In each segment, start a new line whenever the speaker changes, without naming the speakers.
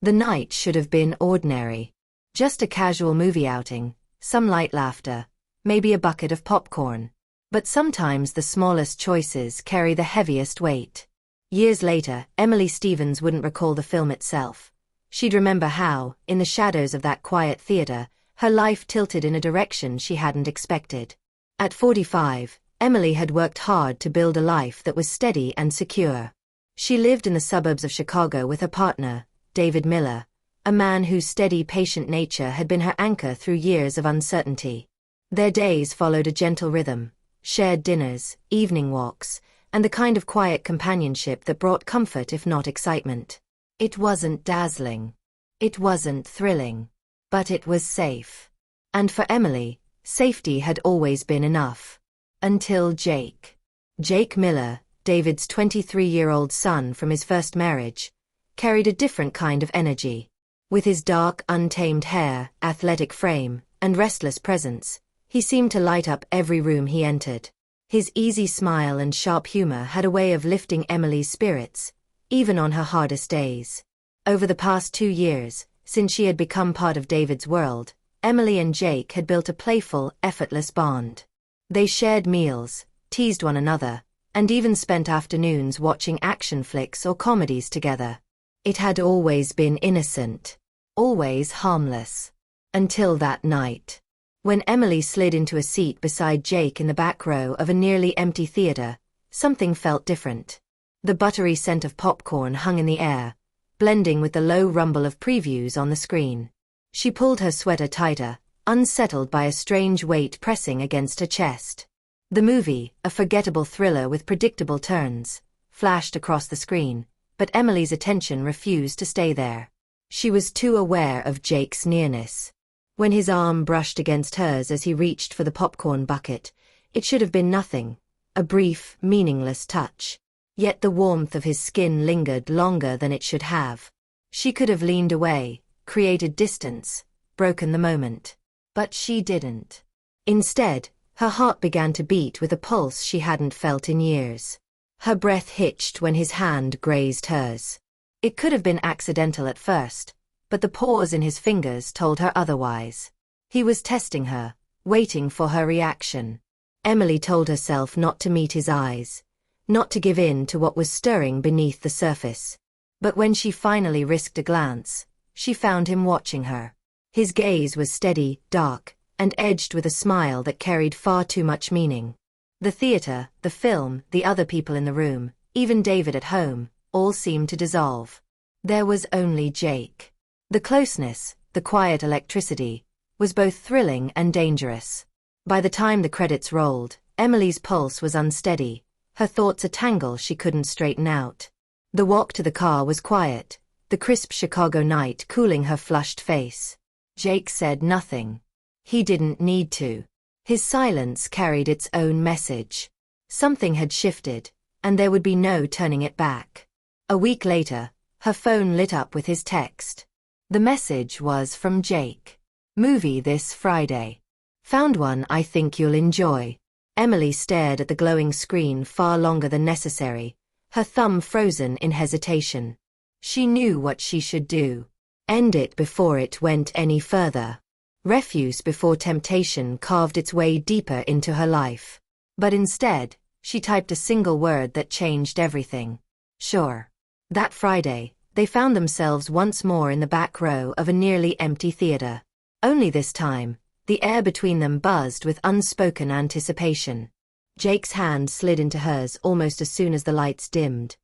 The night should have been ordinary. Just a casual movie outing, some light laughter, maybe a bucket of popcorn. But sometimes the smallest choices carry the heaviest weight. Years later, Emily Stevens wouldn't recall the film itself. She'd remember how, in the shadows of that quiet theater, her life tilted in a direction she hadn't expected. At 45, Emily had worked hard to build a life that was steady and secure. She lived in the suburbs of Chicago with her partner, David Miller, a man whose steady, patient nature had been her anchor through years of uncertainty. Their days followed a gentle rhythm, shared dinners, evening walks, and the kind of quiet companionship that brought comfort if not excitement. It wasn't dazzling. It wasn't thrilling. But it was safe. And for Emily, safety had always been enough. Until Jake. Jake Miller, David's 23-year-old son from his first marriage, carried a different kind of energy. With his dark, untamed hair, athletic frame, and restless presence, he seemed to light up every room he entered. His easy smile and sharp humor had a way of lifting Emily's spirits, even on her hardest days. Over the past 2 years, since she had become part of David's world, Emily and Jake had built a playful, effortless bond. They shared meals, teased one another, and even spent afternoons watching action flicks or comedies together. It had always been innocent, always harmless. Until that night. When Emily slid into a seat beside Jake in the back row of a nearly empty theater, something felt different. The buttery scent of popcorn hung in the air, blending with the low rumble of previews on the screen. She pulled her sweater tighter, unsettled by a strange weight pressing against her chest. The movie, a forgettable thriller with predictable turns, flashed across the screen, but Emily's attention refused to stay there. She was too aware of Jake's nearness. When his arm brushed against hers as he reached for the popcorn bucket, it should have been nothing, a brief, meaningless touch. Yet the warmth of his skin lingered longer than it should have. She could have leaned away, created distance, broken the moment. But she didn't. Instead, her heart began to beat with a pulse she hadn't felt in years. Her breath hitched when his hand grazed hers. It could have been accidental at first, but the pause in his fingers told her otherwise. He was testing her, waiting for her reaction. Emily told herself not to meet his eyes, not to give in to what was stirring beneath the surface. But when she finally risked a glance, she found him watching her. His gaze was steady, dark, and edged with a smile that carried far too much meaning. The theater, the film, the other people in the room, even David at home, all seemed to dissolve. There was only Jake. The closeness, the quiet electricity, was both thrilling and dangerous. By the time the credits rolled, Emily's pulse was unsteady, her thoughts a tangle she couldn't straighten out. The walk to the car was quiet, the crisp Chicago night cooling her flushed face. Jake said nothing. He didn't need to. His silence carried its own message. Something had shifted, and there would be no turning it back. A week later, her phone lit up with his text. The message was from Jake. Movie this Friday. Found one I think you'll enjoy. Emily stared at the glowing screen far longer than necessary, her thumb frozen in hesitation. She knew what she should do. End it before it went any further. Refuse before temptation carved its way deeper into her life. But instead, she typed a single word that changed everything. Sure. That Friday, they found themselves once more in the back row of a nearly empty theater. Only this time, the air between them buzzed with unspoken anticipation. Jake's hand slid into hers almost as soon as the lights dimmed,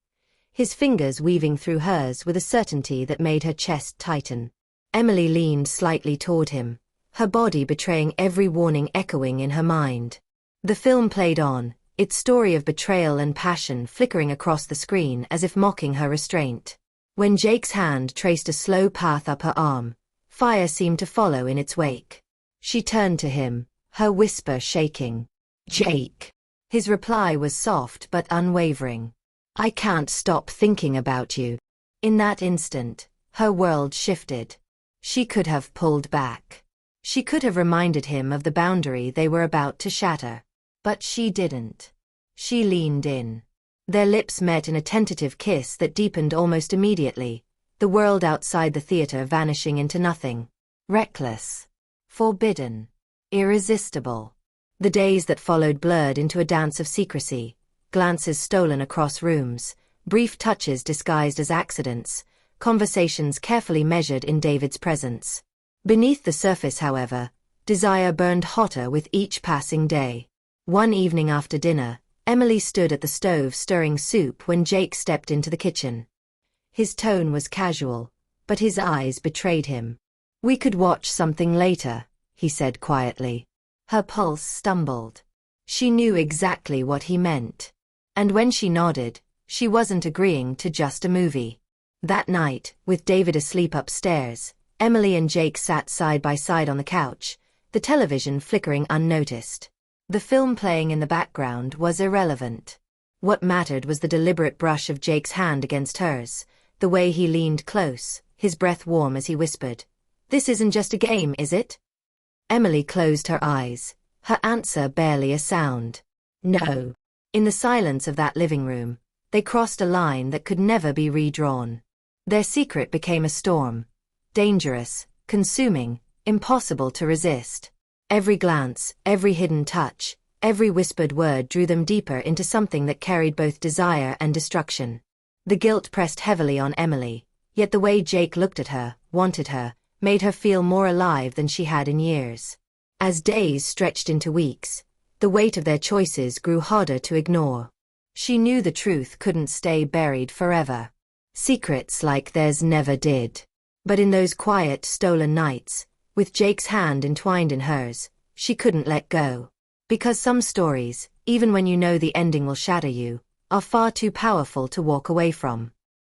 his fingers weaving through hers with a certainty that made her chest tighten. Emily leaned slightly toward him, her body betraying every warning echoing in her mind. The film played on, its story of betrayal and passion flickering across the screen as if mocking her restraint. When Jake's hand traced a slow path up her arm, fire seemed to follow in its wake. She turned to him, her whisper shaking. Jake. His reply was soft but unwavering. I can't stop thinking about you. In that instant, her world shifted. She could have pulled back. She could have reminded him of the boundary they were about to shatter. But she didn't. She leaned in. Their lips met in a tentative kiss that deepened almost immediately, the world outside the theater vanishing into nothing. Reckless. Forbidden. Irresistible. The days that followed blurred into a dance of secrecy, glances stolen across rooms, brief touches disguised as accidents, conversations carefully measured in David's presence. Beneath the surface, however, desire burned hotter with each passing day. One evening after dinner, Emily stood at the stove stirring soup when Jake stepped into the kitchen. His tone was casual, but his eyes betrayed him. "We could watch something later," he said quietly. Her pulse stumbled. She knew exactly what he meant. And when she nodded, she wasn't agreeing to just a movie. That night, with David asleep upstairs, Emily and Jake sat side by side on the couch, the television flickering unnoticed. The film playing in the background was irrelevant. What mattered was the deliberate brush of Jake's hand against hers, the way he leaned close, his breath warm as he whispered, "This isn't just a game, is it?" Emily closed her eyes, her answer barely a sound. No. In the silence of that living room, they crossed a line that could never be redrawn. Their secret became a storm. Dangerous, consuming, impossible to resist. Every glance, every hidden touch, every whispered word drew them deeper into something that carried both desire and destruction. The guilt pressed heavily on Emily, yet the way Jake looked at her, wanted her, made her feel more alive than she had in years. As days stretched into weeks, the weight of their choices grew harder to ignore. She knew the truth couldn't stay buried forever. Secrets like theirs never did. But in those quiet, stolen nights, with Jake's hand entwined in hers, she couldn't let go. Because some stories, even when you know the ending will shatter you, are far too powerful to walk away from.